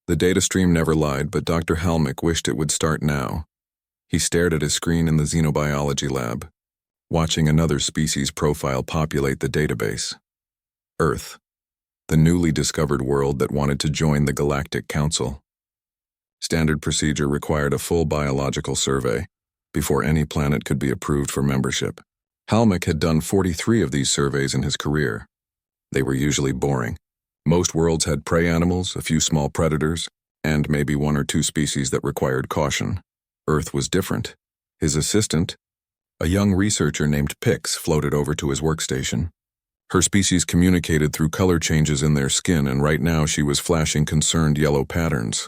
The data stream never lied, but Dr. Halmick wished it would start now. He stared at his screen in the xenobiology lab, watching another species profile populate the database. Earth, the newly discovered world that wanted to join the Galactic Council. Standard procedure required a full biological survey before any planet could be approved for membership. Halmick had done 43 of these surveys in his career. They were usually boring. Most worlds had prey animals, a few small predators, and maybe one or two species that required caution. Earth was different. His assistant, a young researcher named Pix, floated over to his workstation. Her species communicated through color changes in their skin, and right now she was flashing concerned yellow patterns.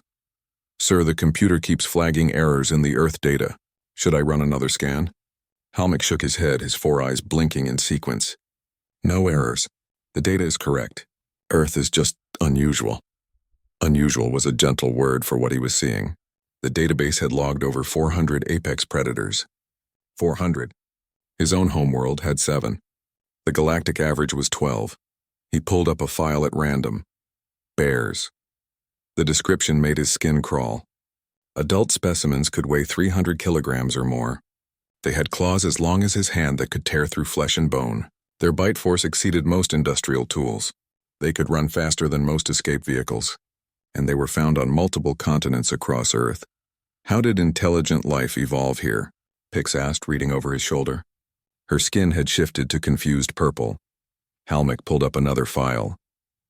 "Sir, the computer keeps flagging errors in the Earth data. Should I run another scan?" Halmick shook his head, his four eyes blinking in sequence. "No errors. The data is correct. Earth is just unusual." Unusual was a gentle word for what he was seeing. The database had logged over 400 apex predators. 400. His own homeworld had 7. The galactic average was 12. He pulled up a file at random. Bears. The description made his skin crawl. Adult specimens could weigh 300 kilograms or more. They had claws as long as his hand that could tear through flesh and bone. Their bite force exceeded most industrial tools. They could run faster than most escape vehicles. And they were found on multiple continents across Earth. "How did intelligent life evolve here?" Pix asked, reading over his shoulder. Her skin had shifted to confused purple. Halmick pulled up another file.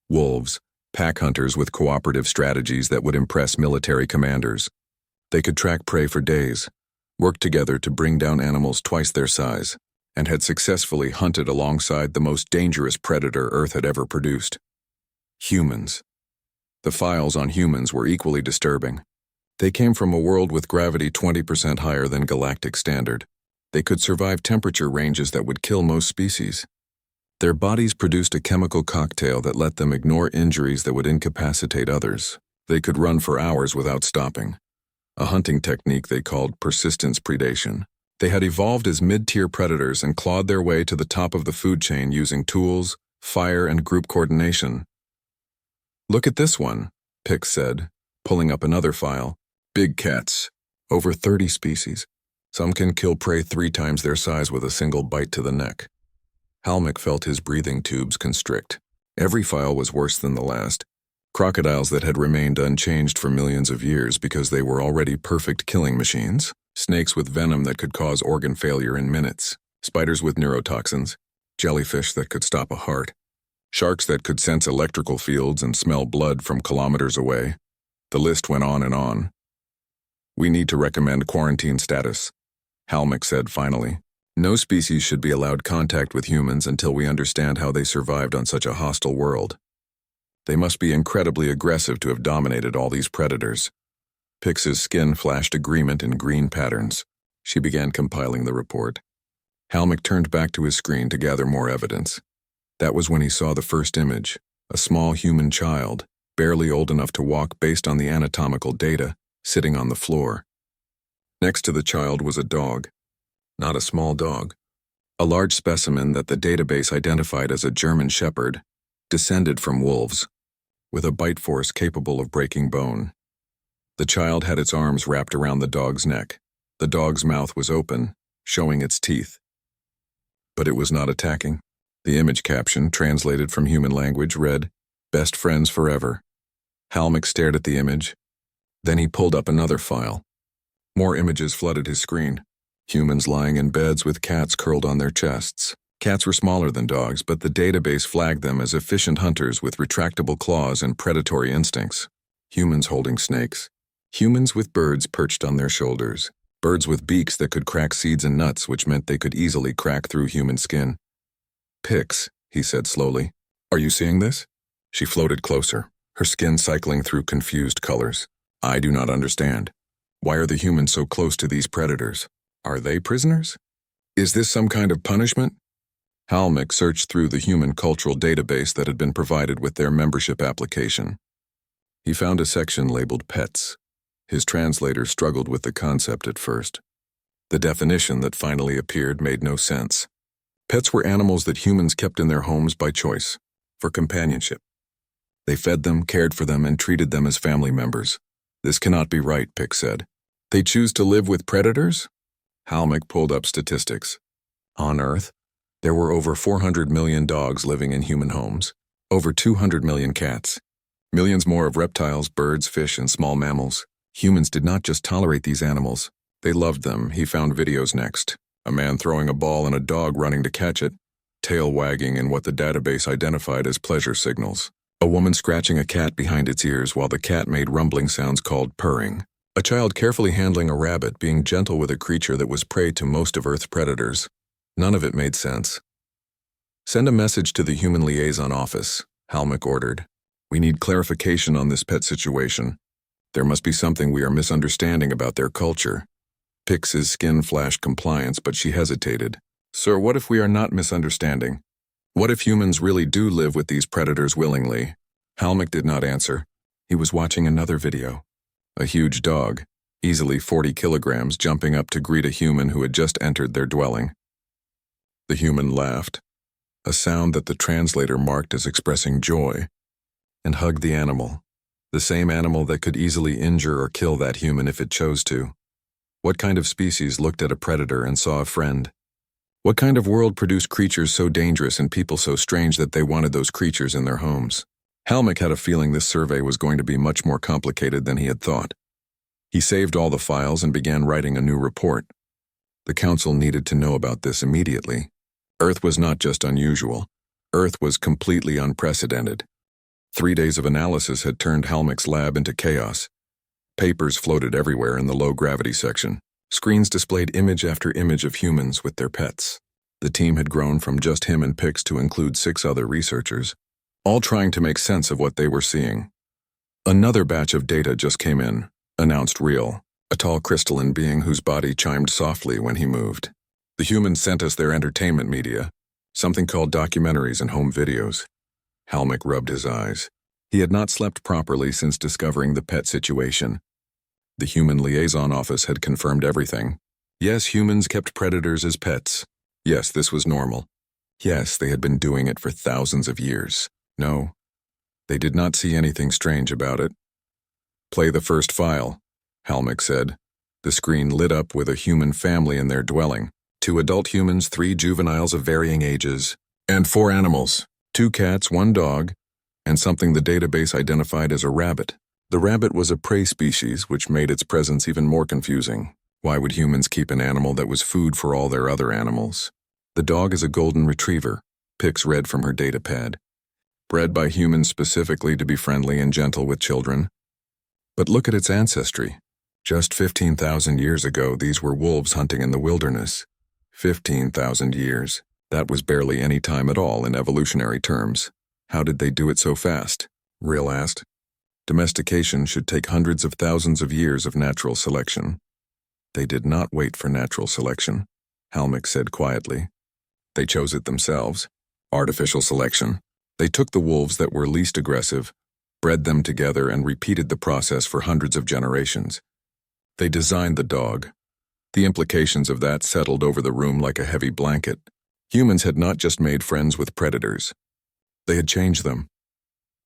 Wolves, pack hunters with cooperative strategies that would impress military commanders. They could track prey for days, work together to bring down animals twice their size, and had successfully hunted alongside the most dangerous predator Earth had ever produced. Humans. The files on humans were equally disturbing. They came from a world with gravity 20% higher than galactic standard. They could survive temperature ranges that would kill most species. Their bodies produced a chemical cocktail that let them ignore injuries that would incapacitate others. They could run for hours without stopping. A hunting technique they called persistence predation. They had evolved as mid-tier predators and clawed their way to the top of the food chain using tools, fire, and group coordination. "Look at this one," Pix said, pulling up another file. "Big cats. Over 30 species. Some can kill prey 3 times their size with a single bite to the neck." Halmick felt his breathing tubes constrict. Every file was worse than the last. Crocodiles that had remained unchanged for millions of years because they were already perfect killing machines. Snakes with venom that could cause organ failure in minutes. Spiders with neurotoxins. Jellyfish that could stop a heart. Sharks that could sense electrical fields and smell blood from kilometers away. The list went on and on. "We need to recommend quarantine status," Halmick said finally. "No species should be allowed contact with humans until we understand how they survived on such a hostile world. They must be incredibly aggressive to have dominated all these predators." Pix's skin flashed agreement in green patterns. She began compiling the report. Halmick turned back to his screen to gather more evidence. That was when he saw the first image, a small human child, barely old enough to walk based on the anatomical data, sitting on the floor. Next to the child was a dog. Not a small dog. A large specimen that the database identified as a German shepherd, descended from wolves, with a bite force capable of breaking bone. The child had its arms wrapped around the dog's neck. The dog's mouth was open, showing its teeth. But it was not attacking. The image caption, translated from human language, read, "Best friends forever." Halmick stared at the image. Then he pulled up another file. More images flooded his screen. Humans lying in beds with cats curled on their chests. Cats were smaller than dogs, but the database flagged them as efficient hunters with retractable claws and predatory instincts. Humans holding snakes. Humans with birds perched on their shoulders. Birds with beaks that could crack seeds and nuts, which meant they could easily crack through human skin. "Pix," he said slowly. "Are you seeing this?" She floated closer, her skin cycling through confused colors. "I do not understand. Why are the humans so close to these predators? Are they prisoners? Is this some kind of punishment?" Halmick searched through the human cultural database that had been provided with their membership application. He found a section labeled pets. His translator struggled with the concept at first. The definition that finally appeared made no sense. Pets were animals that humans kept in their homes by choice, for companionship. They fed them, cared for them, and treated them as family members. This cannot be right, Pick said. They choose to live with predators? Halmick pulled up statistics. On Earth, there were over 400 million dogs living in human homes, over 200 million cats, millions more of reptiles, birds, fish, and small mammals. Humans did not just tolerate these animals. They loved them. He found videos next. A man throwing a ball and a dog running to catch it, tail wagging in what the database identified as pleasure signals. A woman scratching a cat behind its ears while the cat made rumbling sounds called purring. A child carefully handling a rabbit, being gentle with a creature that was prey to most of Earth's predators. None of it made sense. Send a message to the Human Liaison Office, Halmick ordered. We need clarification on this pet situation. There must be something we are misunderstanding about their culture. Pix's skin flashed compliance, but she hesitated. Sir, what if we are not misunderstanding? What if humans really do live with these predators willingly? Halmick did not answer. He was watching another video. A huge dog, easily 40 kilograms, jumping up to greet a human who had just entered their dwelling. The human laughed, a sound that the translator marked as expressing joy, and hugged the animal, the same animal that could easily injure or kill that human if it chose to. What kind of species looked at a predator and saw a friend? What kind of world produced creatures so dangerous and people so strange that they wanted those creatures in their homes? Halmick had a feeling this survey was going to be much more complicated than he had thought. He saved all the files and began writing a new report. The council needed to know about this immediately. Earth was not just unusual. Earth was completely unprecedented. 3 days of analysis had turned Halmick's lab into chaos. Papers floated everywhere in the low-gravity section. Screens displayed image after image of humans with their pets. The team had grown from just him and Pix to include 6 other researchers, all trying to make sense of what they were seeing. Another batch of data just came in, announced Real, a tall crystalline being whose body chimed softly when he moved. The humans sent us their entertainment media, something called documentaries and home videos. Halmick rubbed his eyes. He had not slept properly since discovering the pet situation. The Human Liaison Office had confirmed everything. Yes, humans kept predators as pets. Yes, this was normal. Yes, they had been doing it for thousands of years. No, they did not see anything strange about it. Play the first file, Halmick said. The screen lit up with a human family in their dwelling. 2 adult humans, 3 juveniles of varying ages, and 4 animals, 2 cats, 1 dog, and something the database identified as a rabbit. The rabbit was a prey species, which made its presence even more confusing. Why would humans keep an animal that was food for all their other animals? The dog is a golden retriever, Pix read from her datapad. Bred by humans specifically to be friendly and gentle with children. But look at its ancestry. Just 15,000 years ago, these were wolves hunting in the wilderness. 15,000 years. That was barely any time at all in evolutionary terms. How did they do it so fast? Real asked. Domestication should take hundreds of thousands of years of natural selection. They did not wait for natural selection, Halmick said quietly. They chose it themselves. Artificial selection. They took the wolves that were least aggressive, bred them together, and repeated the process for hundreds of generations. They designed the dog. The implications of that settled over the room like a heavy blanket. Humans had not just made friends with predators. They had changed them.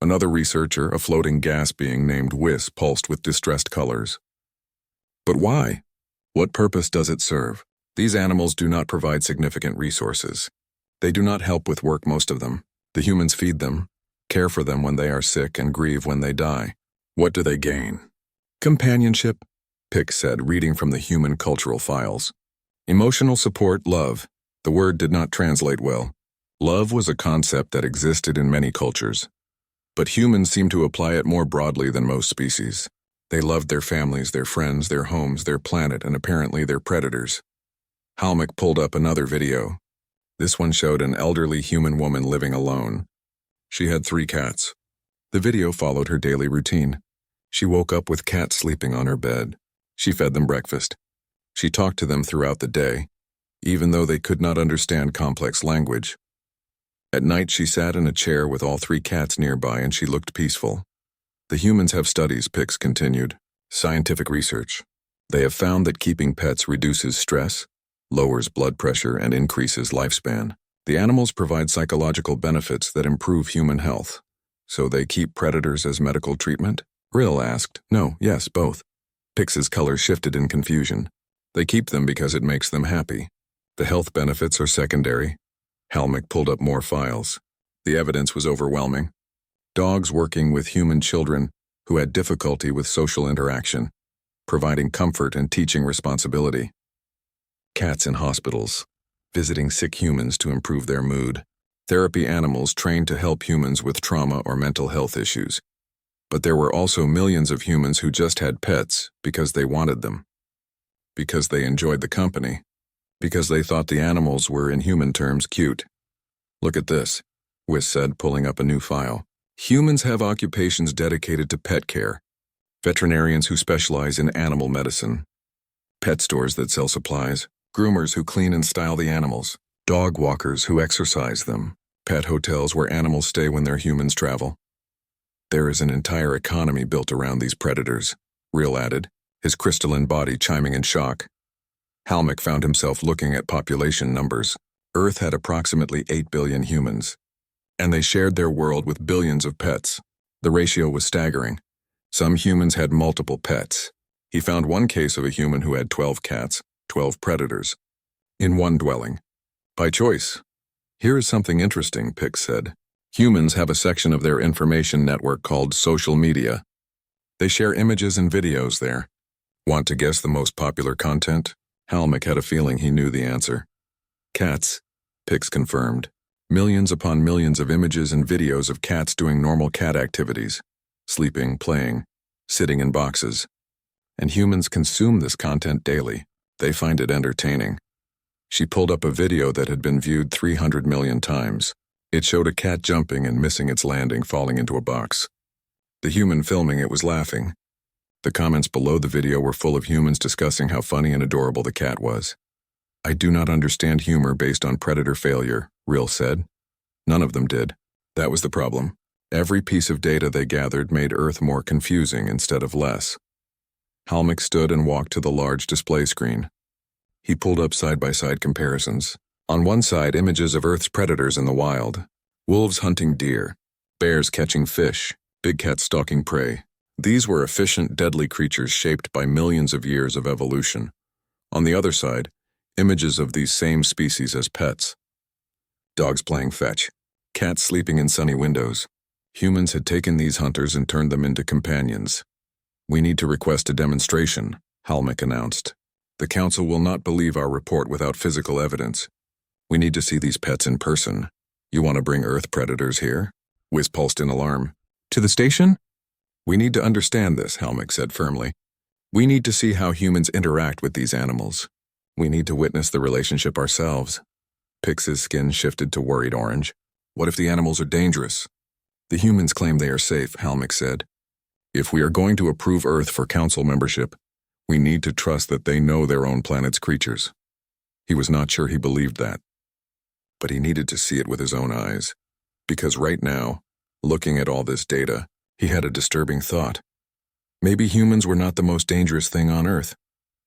Another researcher, a floating gas being named Whis, pulsed with distressed colors. But why? What purpose does it serve? These animals do not provide significant resources. They do not help with work, most of them. The humans feed them, care for them when they are sick, and grieve when they die. What do they gain? Companionship, Pick said, reading from the human cultural files. Emotional support, love. The word did not translate well. Love was a concept that existed in many cultures. But humans seem to apply it more broadly than most species. They loved their families, their friends, their homes, their planet, and apparently their predators. Halmick pulled up another video. This one showed an elderly human woman living alone. She had 3 cats. The video followed her daily routine. She woke up with cats sleeping on her bed. She fed them breakfast. She talked to them throughout the day, even though they could not understand complex language. At night, she sat in a chair with all 3 cats nearby, and she looked peaceful. The humans have studies, Pix continued. Scientific research. They have found that keeping pets reduces stress, lowers blood pressure, and increases lifespan. The animals provide psychological benefits that improve human health. So they keep predators as medical treatment? Rill asked. No, yes, both. Pix's color shifted in confusion. They keep them because it makes them happy. The health benefits are secondary. Helmick pulled up more files. The evidence was overwhelming. Dogs working with human children who had difficulty with social interaction, providing comfort and teaching responsibility. Cats in hospitals, visiting sick humans to improve their mood. Therapy animals trained to help humans with trauma or mental health issues. But there were also millions of humans who just had pets because they wanted them, because they enjoyed the company, because they thought the animals were, in human terms, cute. Look at this, Wiss said, pulling up a new file. Humans have occupations dedicated to pet care, veterinarians who specialize in animal medicine, pet stores that sell supplies, groomers who clean and style the animals, dog walkers who exercise them, pet hotels where animals stay when their humans travel. There is an entire economy built around these predators, Rill added, his crystalline body chiming in shock. Helmick found himself looking at population numbers. Earth had approximately 8 billion humans, and they shared their world with billions of pets. The ratio was staggering. Some humans had multiple pets. He found one case of a human who had 12 cats, 12 predators, in one dwelling. By choice. Here is something interesting, Pix said. Humans have a section of their information network called social media. They share images and videos there. Want to guess the most popular content? Helmick had a feeling he knew the answer. Cats, Pix confirmed. Millions upon millions of images and videos of cats doing normal cat activities. Sleeping, playing, sitting in boxes. And humans consume this content daily. They find it entertaining. She pulled up a video that had been viewed 300 million times. It showed a cat jumping and missing its landing, falling into a box. The human filming it was laughing. The comments below the video were full of humans discussing how funny and adorable the cat was. I do not understand humor based on predator failure, Rill said. None of them did. That was the problem. Every piece of data they gathered made Earth more confusing instead of less. Helmick stood and walked to the large display screen. He pulled up side-by-side comparisons. On one side, images of Earth's predators in the wild. Wolves hunting deer, bears catching fish, big cats stalking prey. These were efficient, deadly creatures shaped by millions of years of evolution. On the other side, images of these same species as pets. Dogs playing fetch, cats sleeping in sunny windows. Humans had taken these hunters and turned them into companions. We need to request a demonstration, Helmick announced. The council will not believe our report without physical evidence. We need to see these pets in person. You want to bring Earth predators here? Wiss pulsed in alarm. To the station? We need to understand this, Helmick said firmly. We need to see how humans interact with these animals. We need to witness the relationship ourselves. Pix's skin shifted to worried orange. What if the animals are dangerous? The humans claim they are safe, Helmick said. If we are going to approve Earth for council membership, we need to trust that they know their own planet's creatures. He was not sure he believed that. But he needed to see it with his own eyes. Because right now, looking at all this data, he had a disturbing thought. Maybe humans were not the most dangerous thing on Earth.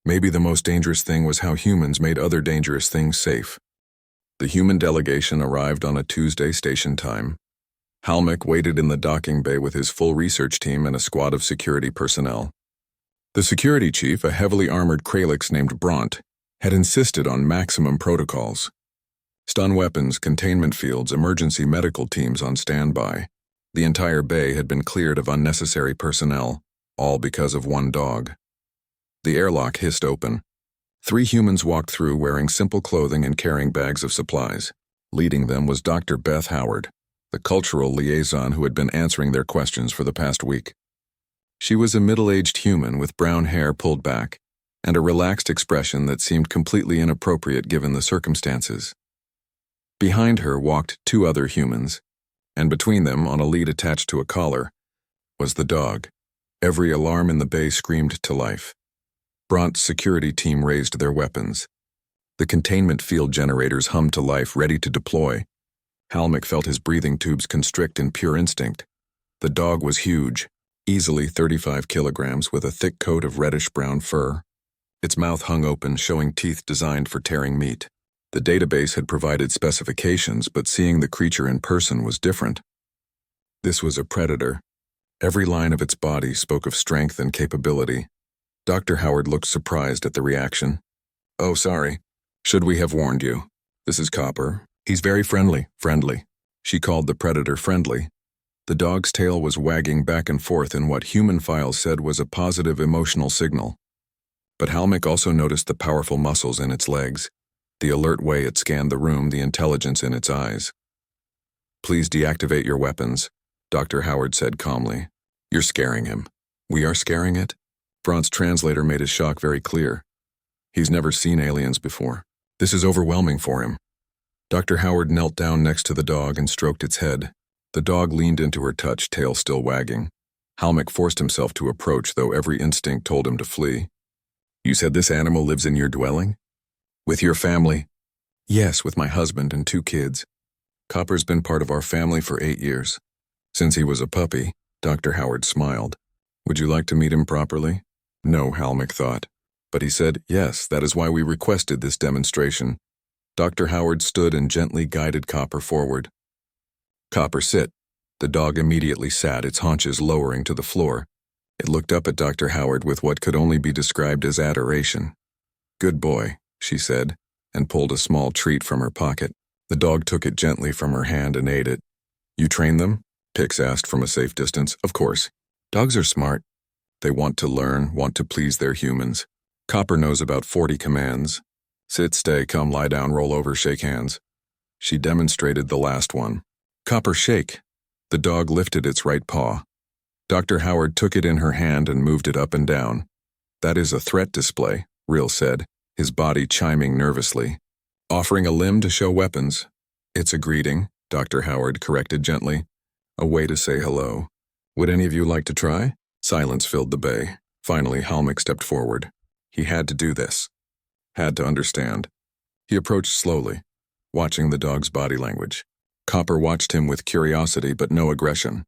Maybe the most dangerous thing was how humans made other dangerous things safe. The human delegation arrived on a Tuesday station time. Helmick waited in the docking bay with his full research team and a squad of security personnel. The security chief, a heavily armored Kralix named Bront, had insisted on maximum protocols. Stun weapons, containment fields, emergency medical teams on standby. The entire bay had been cleared of unnecessary personnel, all because of one dog. The airlock hissed open. 3 humans walked through wearing simple clothing and carrying bags of supplies. Leading them was Dr. Beth Howard, the cultural liaison who had been answering their questions for the past week. She was a middle-aged human with brown hair pulled back and a relaxed expression that seemed completely inappropriate given the circumstances. Behind her walked 2 other humans, and between them, on a lead attached to a collar, was the dog. Every alarm in the bay screamed to life. Bront's security team raised their weapons. The containment field generators hummed to life, ready to deploy. Helmick felt his breathing tubes constrict in pure instinct. The dog was huge, easily 35 kilograms, with a thick coat of reddish-brown fur. Its mouth hung open, showing teeth designed for tearing meat. The database had provided specifications, but seeing the creature in person was different. This was a predator. Every line of its body spoke of strength and capability. Dr. Howard looked surprised at the reaction. "Oh, sorry. Should we have warned you? This is Copper. He's very friendly." Friendly. She called the predator friendly. The dog's tail was wagging back and forth in what human files said was a positive emotional signal. But Halmick also noticed the powerful muscles in its legs, the alert way it scanned the room, the intelligence in its eyes. "Please deactivate your weapons," Dr. Howard said calmly. "You're scaring him." "We are scaring it?" Brant's translator made his shock very clear. He's never seen aliens before. This is overwhelming for him. Dr. Howard knelt down next to the dog and stroked its head. The dog leaned into her touch, tail still wagging. Halmick forced himself to approach, though every instinct told him to flee. "You said this animal lives in your dwelling? With your family?" "Yes, with my husband and 2 kids. Copper's been part of our family for 8 years. Since he was a puppy," Dr. Howard smiled. "Would you like to meet him properly?" No, Halmick thought. But he said, "Yes, that is why we requested this demonstration." Dr. Howard stood and gently guided Copper forward. "Copper, sit." The dog immediately sat, its haunches lowering to the floor. It looked up at Dr. Howard with what could only be described as adoration. "Good boy," she said, and pulled a small treat from her pocket. The dog took it gently from her hand and ate it. "You train them?" Pix asked from a safe distance. "Of course. Dogs are smart. They want to learn, want to please their humans. Copper knows about 40 commands. Sit, stay, come, lie down, roll over, shake hands." She demonstrated the last one. "Copper, shake." The dog lifted its right paw. Dr. Howard took it in her hand and moved it up and down. "That is a threat display," Real said, his body chiming nervously. "Offering a limb to show weapons." "It's a greeting," Dr. Howard corrected gently. "A way to say hello. Would any of you like to try?" Silence filled the bay. Finally, Halmick stepped forward. He had to do this. Had to understand. He approached slowly, watching the dog's body language. Copper watched him with curiosity but no aggression.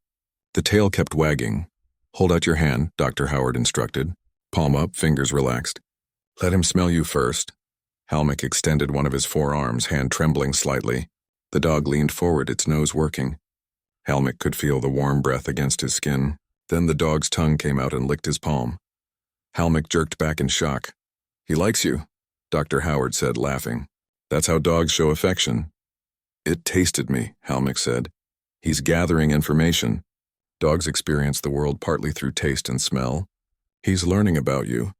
The tail kept wagging. "Hold out your hand," Dr. Howard instructed. Palm up, fingers relaxed. "Let him smell you first." Halmick extended one of his forearms, hand trembling slightly. The dog leaned forward, its nose working. Halmick could feel the warm breath against his skin. Then the dog's tongue came out and licked his palm. Halmick jerked back in shock. "He likes you," Dr. Howard said, laughing. "That's how dogs show affection." "It tasted me," Halmick said. "He's gathering information. Dogs experience the world partly through taste and smell. He's learning about you."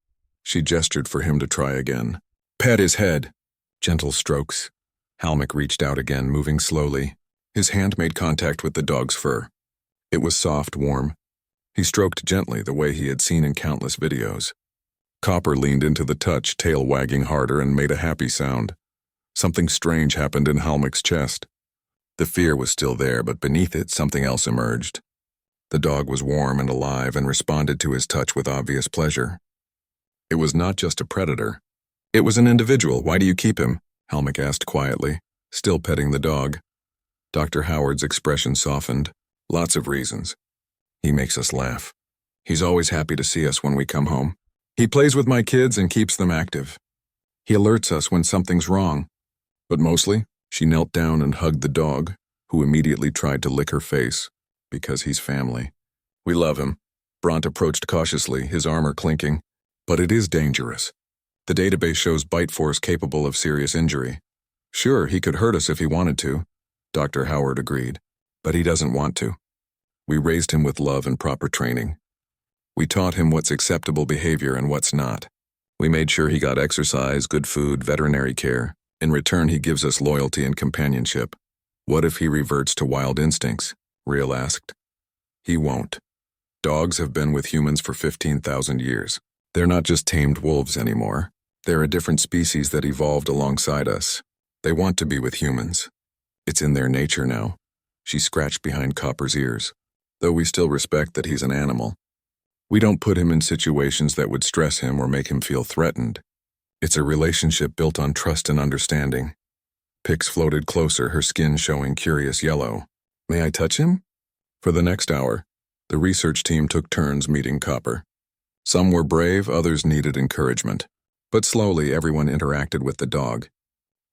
She gestured for him to try again. "Pet his head." Gentle strokes. Halmick reached out again, moving slowly. His hand made contact with the dog's fur. It was soft, warm. He stroked gently, the way he had seen in countless videos. Copper leaned into the touch, tail wagging harder, and made a happy sound. Something strange happened in Halmick's chest. The fear was still there, but beneath it, something else emerged. The dog was warm and alive and responded to his touch with obvious pleasure. It was not just a predator. It was an individual. "Why do you keep him?" Halmick asked quietly, still petting the dog. Dr. Howard's expression softened. "Lots of reasons. He makes us laugh. He's always happy to see us when we come home. He plays with my kids and keeps them active. He alerts us when something's wrong. But mostly, she knelt down and hugged the dog, who immediately tried to lick her face, because he's family. We love him." Brant approached cautiously, his armor clinking. "But it is dangerous. The database shows bite force capable of serious injury." "Sure, he could hurt us if he wanted to," Dr. Howard agreed. "But he doesn't want to. We raised him with love and proper training. We taught him what's acceptable behavior and what's not. We made sure he got exercise, good food, veterinary care. In return, he gives us loyalty and companionship. What if he reverts to wild instincts?" Real asked. "He won't. Dogs have been with humans for 15,000 years. They're not just tamed wolves anymore. They're a different species that evolved alongside us. They want to be with humans. It's in their nature now." She scratched behind Copper's ears. "Though we still respect that he's an animal. We don't put him in situations that would stress him or make him feel threatened. It's a relationship built on trust and understanding." Pix floated closer, her skin showing curious yellow. "May I touch him?" For the next hour, the research team took turns meeting Copper. Some were brave, others needed encouragement. But slowly, everyone interacted with the dog.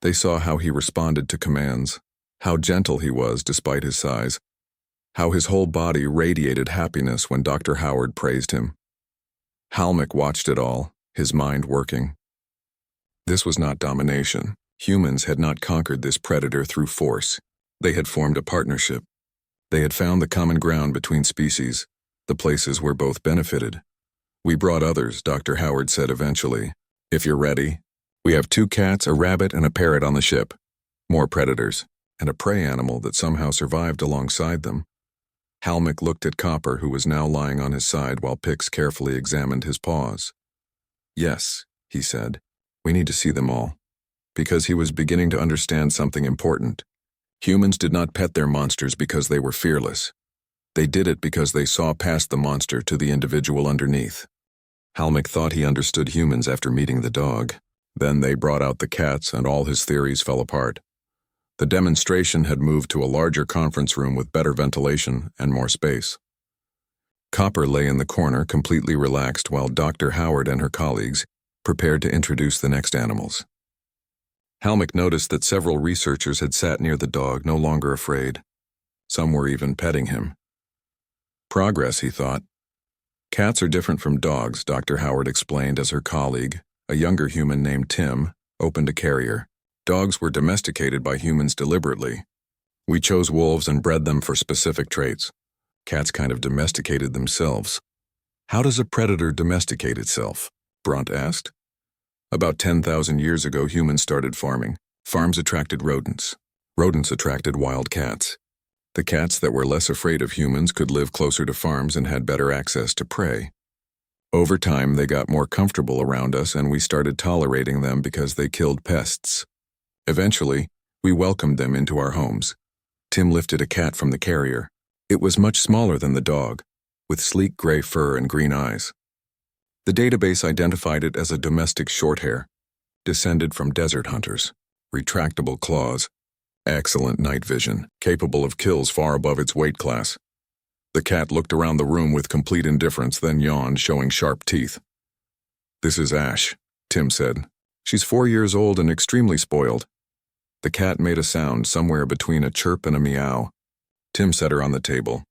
They saw how he responded to commands, how gentle he was despite his size. how his whole body radiated happiness when Dr. Howard praised him. Halmik watched it all, his mind working. This was not domination. Humans had not conquered this predator through force. They had formed a partnership. They had found the common ground between species, the places where both benefited. "We brought others," Dr. Howard said eventually. "If you're ready. We have 2 cats, a rabbit, and a parrot on the ship. More predators, and a prey animal that somehow survived alongside them." Halmik looked at Copper, who was now lying on his side while Pix carefully examined his paws. "Yes," he said, "we need to see them all." Because he was beginning to understand something important. Humans did not pet their monsters because they were fearless. They did it because they saw past the monster to the individual underneath. Halmik thought he understood humans after meeting the dog. Then they brought out the cats and all his theories fell apart. The demonstration had moved to a larger conference room with better ventilation and more space. Copper lay in the corner completely relaxed while Dr. Howard and her colleagues prepared to introduce the next animals. Halmik noticed that several researchers had sat near the dog, no longer afraid. Some were even petting him. Progress, he thought. Cats are different from dogs, Dr. Howard explained as her colleague, a younger human named Tim, opened a carrier. Dogs were domesticated by humans deliberately. We chose wolves and bred them for specific traits. Cats kind of domesticated themselves. How does a predator domesticate itself? Brunt asked. About 10,000 years ago, humans started farming. Farms attracted rodents. Rodents attracted wild cats. The cats that were less afraid of humans could live closer to farms and had better access to prey. Over time, they got more comfortable around us and we started tolerating them because they killed pests. Eventually, we welcomed them into our homes. Tim lifted a cat from the carrier. It was much smaller than the dog, with sleek gray fur and green eyes. The database identified it as a domestic shorthair, descended from desert hunters, retractable claws, excellent night vision, capable of kills far above its weight class. The cat looked around the room with complete indifference, then yawned, showing sharp teeth. "This is Ash," Tim said. "She's 4 years old and extremely spoiled." The cat made a sound somewhere between a chirp and a meow. Tim set her on the table.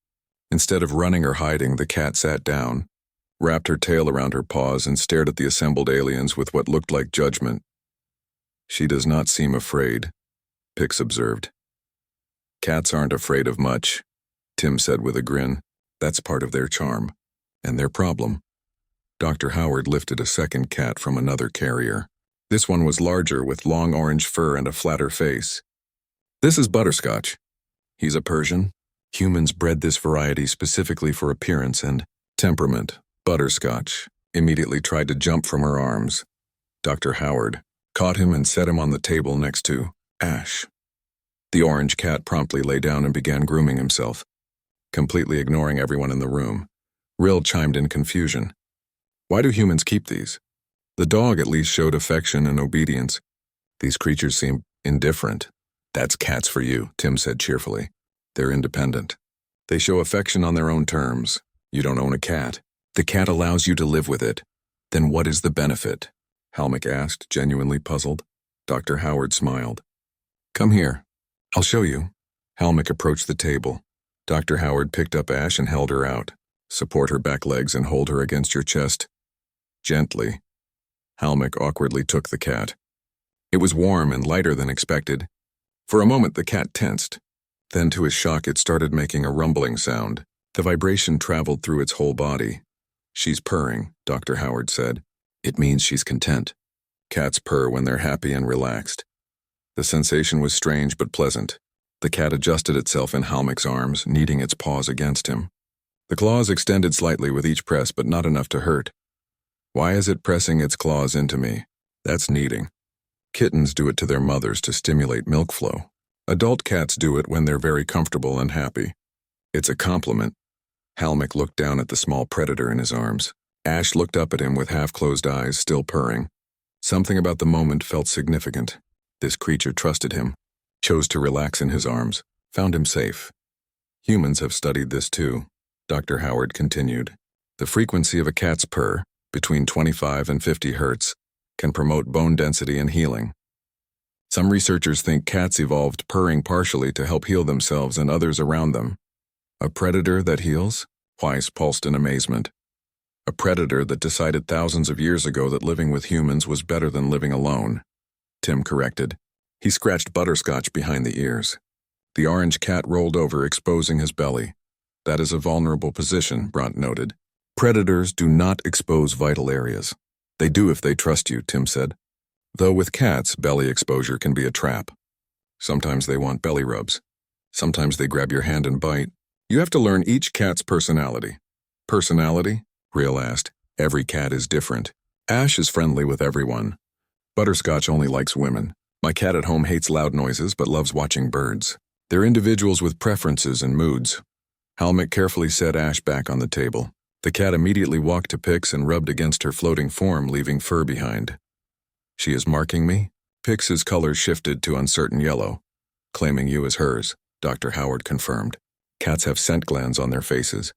Instead of running or hiding, the cat sat down, wrapped her tail around her paws, and stared at the assembled aliens with what looked like judgment. "She does not seem afraid," Pix observed. "Cats aren't afraid of much," Tim said with a grin. "That's part of their charm, and their problem." Dr. Howard lifted a second cat from another carrier. This one was larger, with long orange fur and a flatter face. "This is Butterscotch. He's a Persian. Humans bred this variety specifically for appearance and temperament." Butterscotch immediately tried to jump from her arms. Dr. Howard caught him and set him on the table next to Ash. The orange cat promptly lay down and began grooming himself, completely ignoring everyone in the room. Rill chimed in confusion. "Why do humans keep these? The dog at least showed affection and obedience. These creatures seem indifferent." "That's cats for you," Tim said cheerfully. "They're independent. They show affection on their own terms. You don't own a cat. The cat allows you to live with it. Then what is the benefit?" Halmik asked, genuinely puzzled. Dr. Howard smiled. "Come here. I'll show you." Halmik approached the table. Dr. Howard picked up Ash and held her out. "Support her back legs and hold her against your chest. Gently." Halmik awkwardly took the cat. It was warm and lighter than expected. For a moment the cat tensed. Then to his shock it started making a rumbling sound. The vibration traveled through its whole body. "She's purring," Dr. Howard said. "It means she's content. Cats purr when they're happy and relaxed." The sensation was strange but pleasant. The cat adjusted itself in Halmik's arms, kneading its paws against him. The claws extended slightly with each press, but not enough to hurt. "Why is it pressing its claws into me?" "That's kneading. Kittens do it to their mothers to stimulate milk flow. Adult cats do it when they're very comfortable and happy. It's a compliment." Halmik looked down at the small predator in his arms. Ash looked up at him with half-closed eyes, still purring. Something about the moment felt significant. This creature trusted him, chose to relax in his arms, found him safe. "Humans have studied this too," Dr. Howard continued. "The frequency of a cat's purr, between 25 and 50 hertz, can promote bone density and healing. Some researchers think cats evolved purring partially to help heal themselves and others around them. A predator that heals? Weiss pulsed in amazement. A predator that decided thousands of years ago that living with humans was better than living alone. Tim corrected. He scratched Butterscotch behind the ears. The orange cat rolled over, exposing his belly. That is a vulnerable position, Bront noted. Predators do not expose vital areas. They do if they trust you, Tim said. Though with cats, belly exposure can be a trap. Sometimes they want belly rubs. Sometimes they grab your hand and bite. You have to learn each cat's personality. Personality? Real asked. Every cat is different. Ash is friendly with everyone. Butterscotch only likes women. My cat at home hates loud noises but loves watching birds. They're individuals with preferences and moods. Halmick carefully set Ash back on the table. The cat immediately walked to Pix and rubbed against her floating form, leaving fur behind. She is marking me? Pix's color shifted to uncertain yellow. Claiming you as hers, Dr. Howard confirmed. Cats have scent glands on their faces.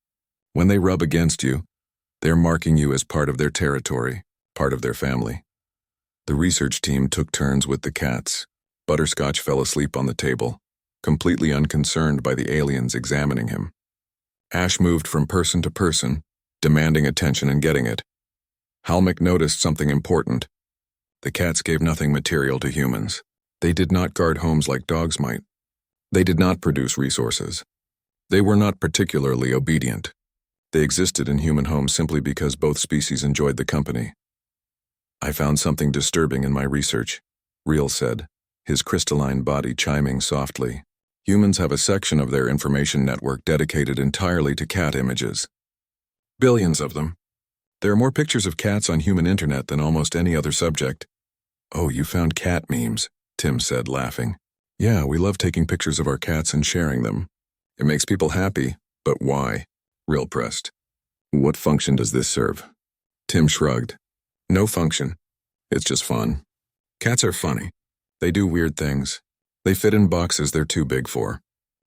When they rub against you, they're marking you as part of their territory, part of their family. The research team took turns with the cats. Butterscotch fell asleep on the table, completely unconcerned by the aliens examining him. Ash moved from person to person, demanding attention and getting it. Halmick noticed something important. The cats gave nothing material to humans. They did not guard homes like dogs might. They did not produce resources. They were not particularly obedient. They existed in human homes simply because both species enjoyed the company. I found something disturbing in my research, Reel said, his crystalline body chiming softly. Humans have a section of their information network dedicated entirely to cat images. Billions of them. There are more pictures of cats on human internet than almost any other subject. Oh, you found cat memes, Tim said, laughing. Yeah, we love taking pictures of our cats and sharing them. It makes people happy, but why? Reel pressed. What function does this serve? Tim shrugged. No function. It's just fun. Cats are funny. They do weird things. They fit in boxes they're too big for.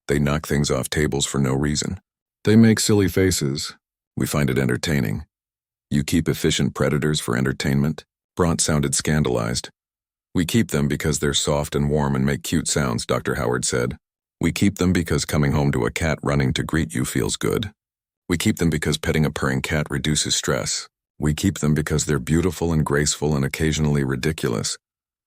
They knock things off tables for no reason. They make silly faces. We find it entertaining. You keep efficient predators for entertainment? Bront sounded scandalized. We keep them because they're soft and warm and make cute sounds, Dr. Howard said. We keep them because coming home to a cat running to greet you feels good. We keep them because petting a purring cat reduces stress. We keep them because they're beautiful and graceful and occasionally ridiculous.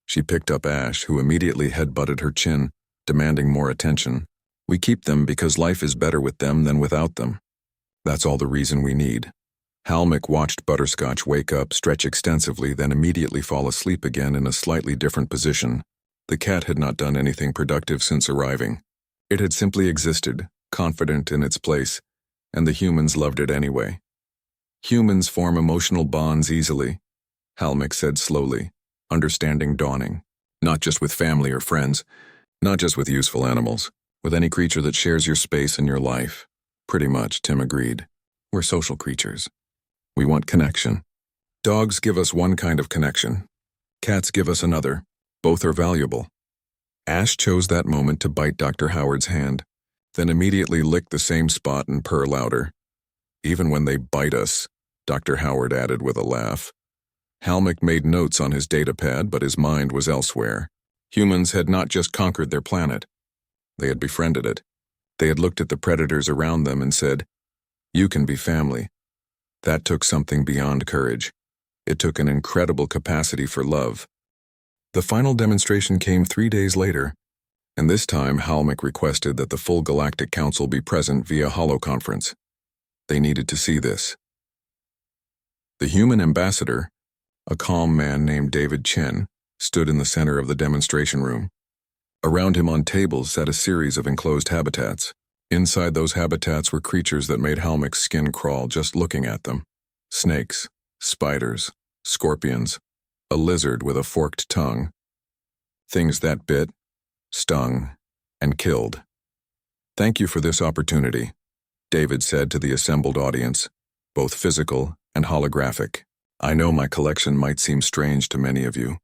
She picked up Ash, who immediately headbutted her chin, demanding more attention. We keep them because life is better with them than without them. That's all the reason we need. Halmick watched Butterscotch wake up, stretch extensively, then immediately fall asleep again in a slightly different position. The cat had not done anything productive since arriving. It had simply existed, confident in its place, and the humans loved it anyway. Humans form emotional bonds easily, Halmick said slowly, understanding dawning. Not just with family or friends, not just with useful animals, with any creature that shares your space and your life. Pretty much, Tim agreed. We're social creatures. We want connection. Dogs give us one kind of connection. Cats give us another. Both are valuable. Ash chose that moment to bite Dr. Howard's hand, then immediately lick the same spot and purr louder. Even when they bite us, Dr. Howard added with a laugh. Halmick made notes on his datapad, but his mind was elsewhere. Humans had not just conquered their planet. They had befriended it. They had looked at the predators around them and said, "You can be family." That took something beyond courage. It took an incredible capacity for love. The final demonstration came 3 days later, and this time Halmick requested that the full Galactic Council be present via holoconference. They needed to see this. The human ambassador, a calm man named David Chen, stood in the center of the demonstration room. Around him on tables sat a series of enclosed habitats. Inside those habitats were creatures that made Halmick's skin crawl just looking at them. Snakes, spiders, scorpions, a lizard with a forked tongue. Things that bit, stung, and killed. "Thank you for this opportunity," David said to the assembled audience, both physical and holographic. "I know my collection might seem strange to many of you.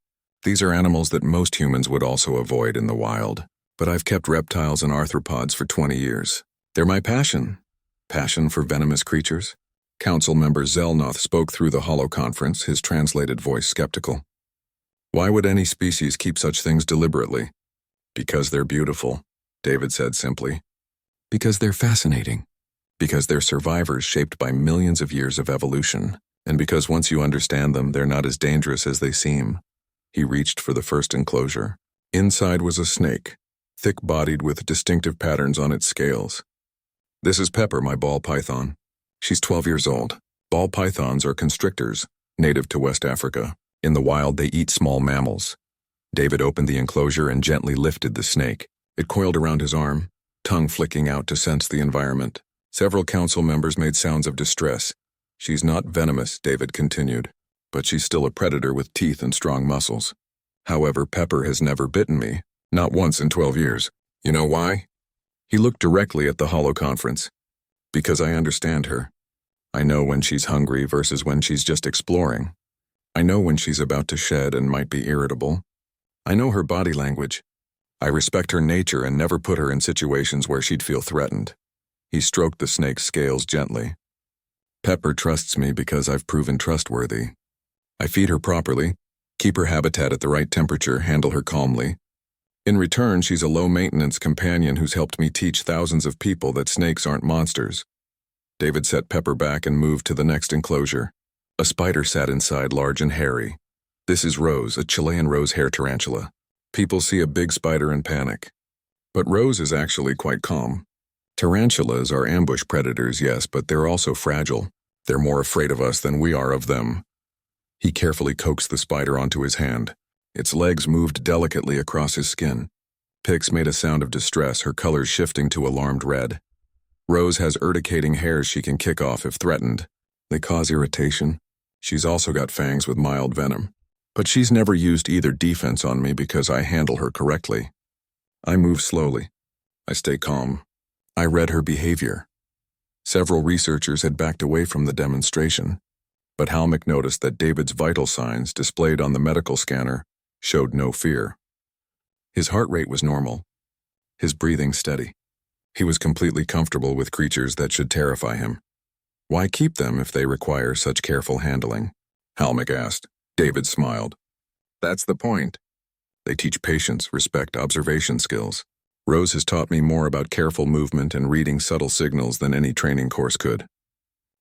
These are animals that most humans would also avoid in the wild. But I've kept reptiles and arthropods for 20 years. They're my passion. Passion for venomous creatures." Council member Zelnoth spoke through the holoconference, his translated voice skeptical. "Why would any species keep such things deliberately?" "Because they're beautiful," David said simply. "Because they're fascinating," Because they're survivors shaped by millions of years of evolution, and because once you understand them, they're not as dangerous as they seem. He reached for the first enclosure. Inside was a snake, thick-bodied with distinctive patterns on its scales. This is Pepper, my ball python. She's 12 years old. Ball pythons are constrictors, native to West Africa. In the wild, they eat small mammals. David opened the enclosure and gently lifted the snake. It coiled around his arm, tongue flicking out to sense the environment. Several council members made sounds of distress. She's not venomous, David continued, but she's still a predator with teeth and strong muscles. However, Pepper has never bitten me, not once in 12 years. You know why? He looked directly at the holoconference. Because I understand her. I know when she's hungry versus when she's just exploring. I know when she's about to shed and might be irritable. I know her body language. I respect her nature and never put her in situations where she'd feel threatened. He stroked the snake's scales gently. Pepper trusts me because I've proven trustworthy. I feed her properly, keep her habitat at the right temperature, handle her calmly. In return, she's a low-maintenance companion who's helped me teach thousands of people that snakes aren't monsters. David set Pepper back and moved to the next enclosure. A spider sat inside, large and hairy. This is Rose, a Chilean rose hair tarantula. People see a big spider and panic. But Rose is actually quite calm. Tarantulas are ambush predators, yes, but they're also fragile. They're more afraid of us than we are of them. He carefully coaxed the spider onto his hand. Its legs moved delicately across his skin. Pix made a sound of distress, her colors shifting to alarmed red. Rose has urticating hairs she can kick off if threatened. They cause irritation. She's also got fangs with mild venom. But she's never used either defense on me because I handle her correctly. I move slowly. I stay calm. I read her behavior. Several researchers had backed away from the demonstration, but Halmick noticed that David's vital signs, displayed on the medical scanner, showed no fear. His heart rate was normal, his breathing steady. He was completely comfortable with creatures that should terrify him. Why keep them if they require such careful handling? Halmick asked. David smiled. That's the point. They teach patience, respect, observation skills. Rose has taught me more about careful movement and reading subtle signals than any training course could.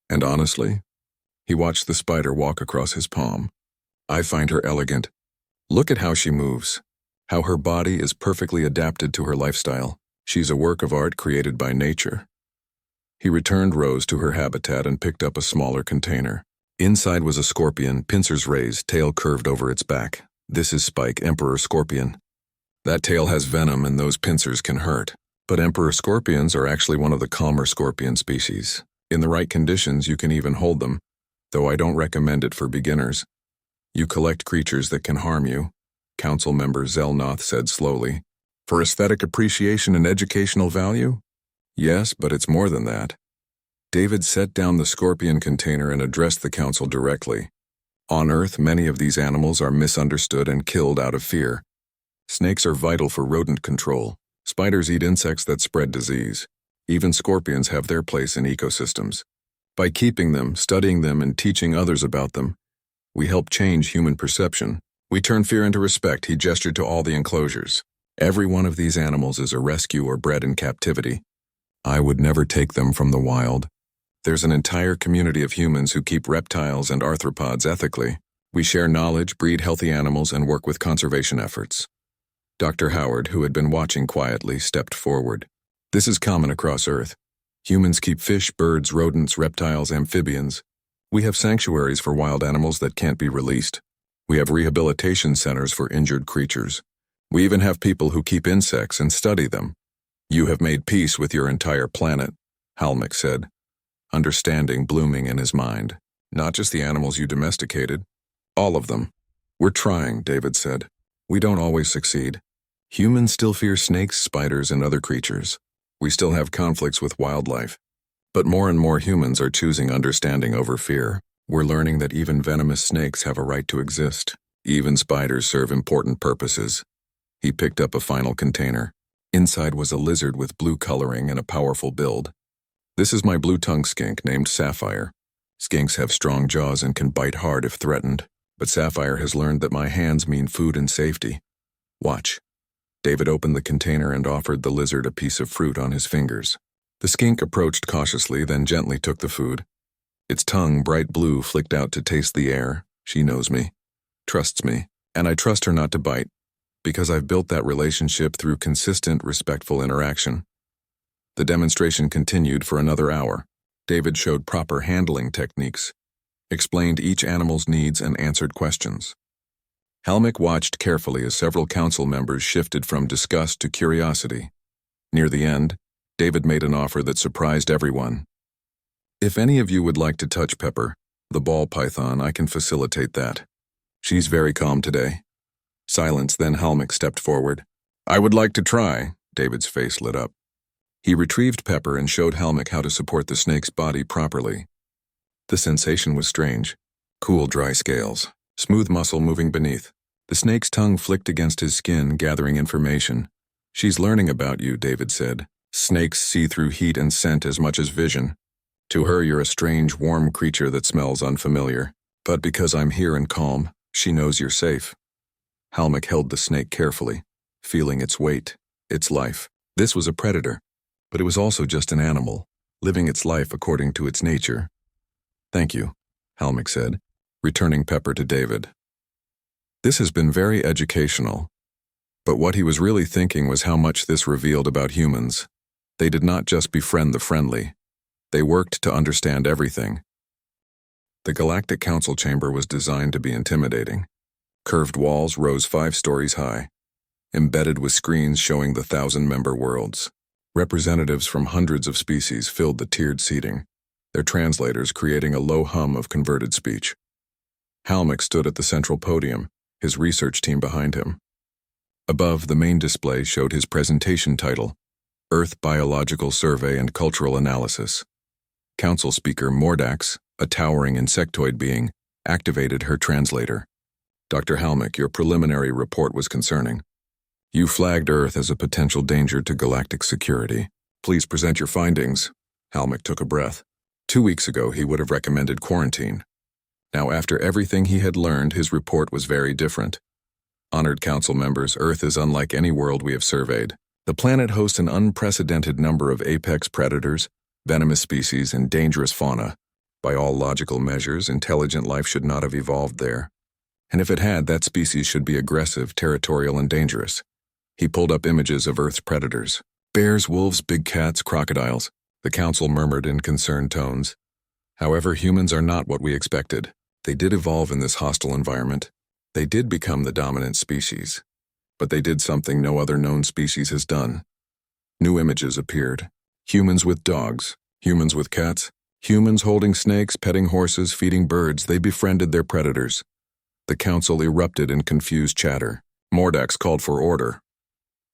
And honestly, he watched the spider walk across his palm. I find her elegant. Look at how she moves, how her body is perfectly adapted to her lifestyle. She's a work of art created by nature. He returned Rose to her habitat and picked up a smaller container. Inside was a scorpion, pincers raised, tail curved over its back. This is Spike, Emperor Scorpion. That tail has venom and those pincers can hurt. But Emperor Scorpions are actually one of the calmer scorpion species. In the right conditions, you can even hold them, though I don't recommend it for beginners. You collect creatures that can harm you, Council Member Zelnoth said slowly. For aesthetic appreciation and educational value? Yes, but it's more than that. David set down the scorpion container and addressed the council directly. On Earth, many of these animals are misunderstood and killed out of fear. Snakes are vital for rodent control. Spiders eat insects that spread disease. Even scorpions have their place in ecosystems. By keeping them, studying them, and teaching others about them, we help change human perception. We turn fear into respect. He gestured to all the enclosures. Every one of these animals is a rescue or bred in captivity. I would never take them from the wild. There's an entire community of humans who keep reptiles and arthropods ethically. We share knowledge, breed healthy animals, and work with conservation efforts. Dr. Howard, who had been watching quietly, stepped forward. This is common across Earth. Humans keep fish, birds, rodents, reptiles, amphibians. We have sanctuaries for wild animals that can't be released. We have rehabilitation centers for injured creatures. We even have people who keep insects and study them. You have made peace with your entire planet, Halmick said, understanding blooming in his mind. Not just the animals you domesticated, all of them. We're trying, David said. We don't always succeed. Humans still fear snakes, spiders, and other creatures. We still have conflicts with wildlife. But more and more humans are choosing understanding over fear. We're learning that even venomous snakes have a right to exist. Even spiders serve important purposes. He picked up a final container. Inside was a lizard with blue coloring and a powerful build. This is my blue-tongued skink named Sapphire. Skinks have strong jaws and can bite hard if threatened, but Sapphire has learned that my hands mean food and safety. Watch. David opened the container and offered the lizard a piece of fruit on his fingers. The skink approached cautiously, then gently took the food. Its tongue, bright blue, flicked out to taste the air. She knows me, trusts me, and I trust her not to bite, because I've built that relationship through consistent, respectful interaction. The demonstration continued for another hour. David showed proper handling techniques, explained each animal's needs, and answered questions. Helmick watched carefully as several council members shifted from disgust to curiosity. Near the end, David made an offer that surprised everyone. "If any of you would like to touch Pepper, the ball python, I can facilitate that. She's very calm today." Silence, then Helmick stepped forward. "I would like to try." David's face lit up. He retrieved Pepper and showed Helmick how to support the snake's body properly. The sensation was strange. Cool, dry scales, smooth muscle moving beneath. The snake's tongue flicked against his skin, gathering information. "She's learning about you," David said. "Snakes see through heat and scent as much as vision. To her, you're a strange, warm creature that smells unfamiliar. But because I'm here and calm, she knows you're safe." Helmick held the snake carefully, feeling its weight, its life. This was a predator, but it was also just an animal, living its life according to its nature. "Thank you," Helmick said, returning Pepper to David. This has been very educational. But what he was really thinking was how much this revealed about humans. They did not just befriend the friendly. They worked to understand everything. The Galactic Council chamber was designed to be intimidating. Curved walls rose 5 stories high, embedded with screens showing the 1,000-member worlds. Representatives from hundreds of species filled the tiered seating, their translators creating a low hum of converted speech. Helmick stood at the central podium, his research team behind him. Above, the main display showed his presentation title, Earth Biological Survey and Cultural Analysis. Council speaker Mordax, a towering insectoid being, activated her translator. "Dr. Helmick, your preliminary report was concerning. You flagged Earth as a potential danger to galactic security. Please present your findings." Helmick took a breath. 2 weeks ago, he would have recommended quarantine. Now, after everything he had learned, his report was very different. "Honored council members, Earth is unlike any world we have surveyed. The planet hosts an unprecedented number of apex predators, venomous species, and dangerous fauna. By all logical measures, intelligent life should not have evolved there. And if it had, that species should be aggressive, territorial, and dangerous." He pulled up images of Earth's predators. Bears, wolves, big cats, crocodiles. The council murmured in concerned tones. "However, humans are not what we expected. They did evolve in this hostile environment. They did become the dominant species. But they did something no other known species has done." New images appeared. Humans with dogs, humans with cats, humans holding snakes, petting horses, feeding birds. They befriended their predators. The council erupted in confused chatter. Mordax called for order.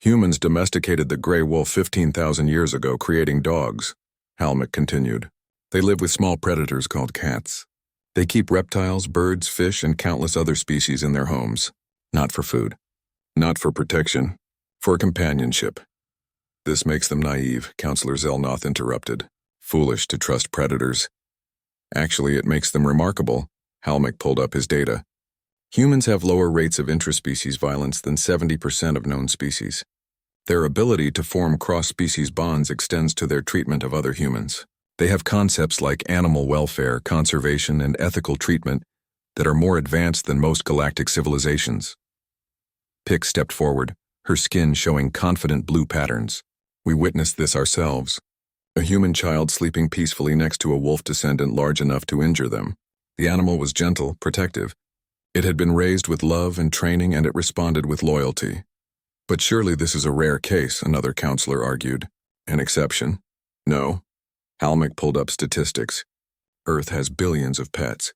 "Humans domesticated the gray wolf 15,000 years ago, creating dogs," Helmick continued. "They live with small predators called cats. They keep reptiles, birds, fish, and countless other species in their homes. Not for food. Not for protection. For companionship." "This makes them naive," Counselor Zelnoth interrupted. "Foolish to trust predators." "Actually, it makes them remarkable." Helmick pulled up his data. "Humans have lower rates of intraspecies violence than 70% of known species. Their ability to form cross-species bonds extends to their treatment of other humans. They have concepts like animal welfare, conservation, and ethical treatment that are more advanced than most galactic civilizations." Pick stepped forward, her skin showing confident blue patterns. "We witnessed this ourselves. A human child sleeping peacefully next to a wolf descendant large enough to injure them. The animal was gentle, protective. It had been raised with love and training, and it responded with loyalty." "But surely this is a rare case," another counselor argued. "An exception?" "No." Helmick pulled up statistics. "Earth has billions of pets,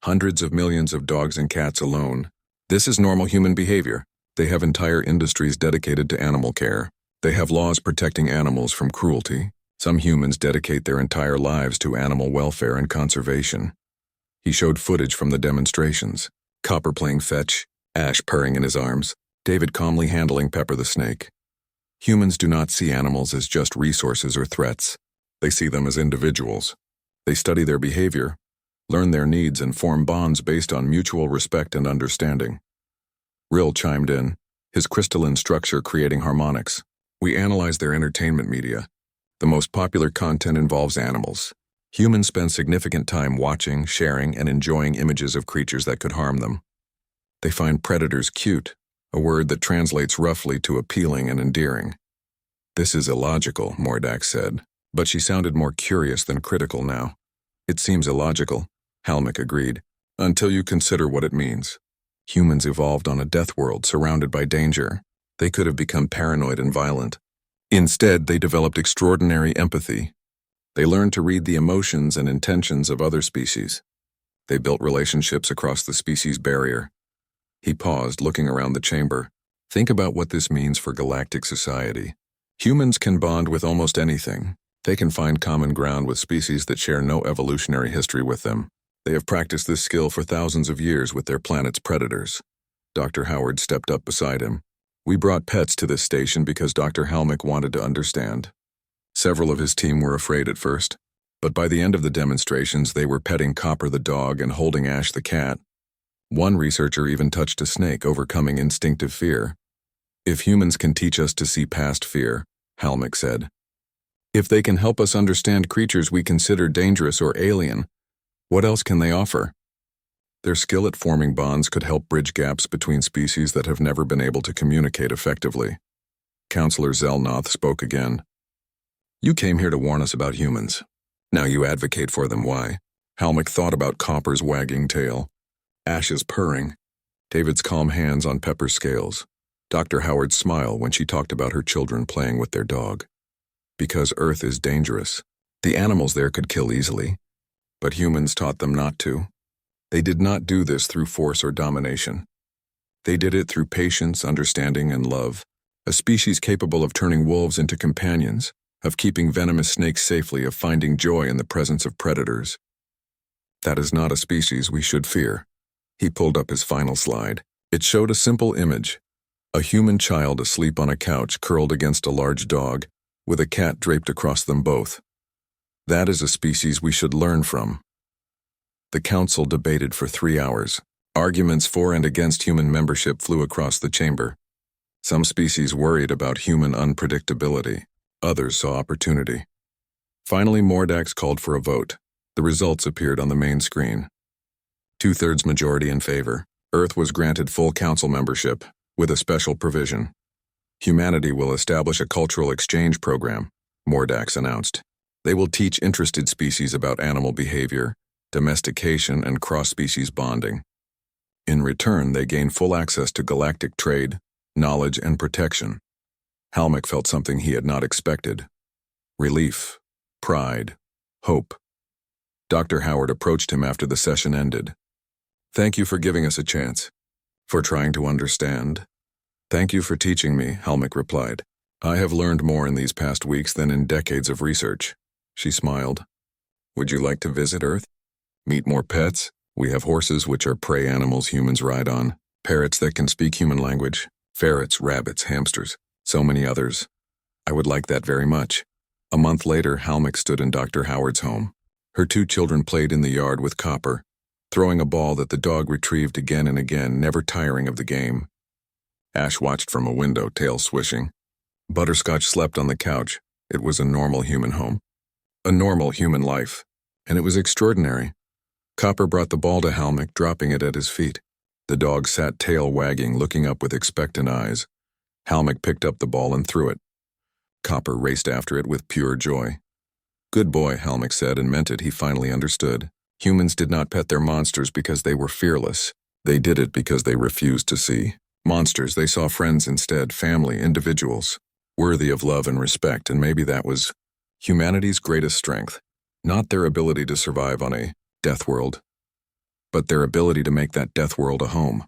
hundreds of millions of dogs and cats alone. This is normal human behavior. They have entire industries dedicated to animal care. They have laws protecting animals from cruelty. Some humans dedicate their entire lives to animal welfare and conservation." He showed footage from the demonstrations. Copper playing fetch, Ash purring in his arms, David calmly handling Pepper the snake. Humans do not see animals as just resources or threats. They see them as individuals. They study their behavior, learn their needs, and form bonds based on mutual respect and understanding. Rill chimed in, his crystalline structure creating harmonics. "We analyze their entertainment media. The most popular content involves animals. Humans spend significant time watching, sharing, and enjoying images of creatures that could harm them. They find predators cute, a word that translates roughly to appealing and endearing. This is illogical, Mordax said, but she sounded more curious than critical now. It seems illogical, Halmik agreed, until you consider what it means. Humans evolved on a death world surrounded by danger. They could have become paranoid and violent. Instead, they developed extraordinary empathy. They learned to read the emotions and intentions of other species. They built relationships across the species barrier. He paused, looking around the chamber. Think about what this means for galactic society. Humans can bond with almost anything. They can find common ground with species that share no evolutionary history with them. They have practiced this skill for thousands of years with their planet's predators. Dr. Howard stepped up beside him. We brought pets to this station because Dr. Halmik wanted to understand. Several of his team were afraid at first, but by the end of the demonstrations, they were petting Copper the dog and holding Ash the cat. One researcher even touched a snake, overcoming instinctive fear. If humans can teach us to see past fear, Halmik said. If they can help us understand creatures we consider dangerous or alien, what else can they offer? Their skill at forming bonds could help bridge gaps between species that have never been able to communicate effectively. Counselor Zelnoth spoke again. You came here to warn us about humans. Now you advocate for them. Why? Halmik thought about Copper's wagging tail, Ash's purring, David's calm hands on Pepper's scales, Dr. Howard's smile when she talked about her children playing with their dog. Because Earth is dangerous. The animals there could kill easily, but humans taught them not to. They did not do this through force or domination. They did it through patience, understanding, and love, a species capable of turning wolves into companions, of keeping venomous snakes safely, of finding joy in the presence of predators. That is not a species we should fear. He pulled up his final slide. It showed a simple image. A human child asleep on a couch curled against a large dog, with a cat draped across them both. That is a species we should learn from. The council debated for 3 hours. Arguments for and against human membership flew across the chamber. Some species worried about human unpredictability. Others saw opportunity. Finally, Mordax called for a vote. The results appeared on the main screen. 2/3 majority in favor. Earth was granted full council membership, with a special provision. Humanity will establish a cultural exchange program, Mordax announced. They will teach interested species about animal behavior, domestication, and cross-species bonding. In return, they gain full access to galactic trade, knowledge, and protection. Halmik felt something he had not expected. Relief, pride, hope. Dr. Howard approached him after the session ended. Thank you for giving us a chance. For trying to understand. Thank you for teaching me, Halmik replied. I have learned more in these past weeks than in decades of research. She smiled. Would you like to visit Earth? Meet more pets? We have horses, which are prey animals humans ride on, parrots that can speak human language, ferrets, rabbits, hamsters, so many others. I would like that very much. A month later, Halmik stood in Dr. Howard's home. Her 2 children played in the yard with Copper, throwing a ball that the dog retrieved again and again, never tiring of the game. Ash watched from a window, tail swishing. Butterscotch slept on the couch. It was a normal human home. A normal human life. And it was extraordinary. Copper brought the ball to Halmik, dropping it at his feet. The dog sat tail wagging, looking up with expectant eyes. Halmik picked up the ball and threw it. Copper raced after it with pure joy. Good boy, Halmik said, and meant it. He finally understood. Humans did not pet their monsters because they were fearless. They did it because they refused to see monsters. They saw friends instead, family, individuals, worthy of love and respect, and maybe that was humanity's greatest strength. Not their ability to survive on a death world, but their ability to make that death world a home.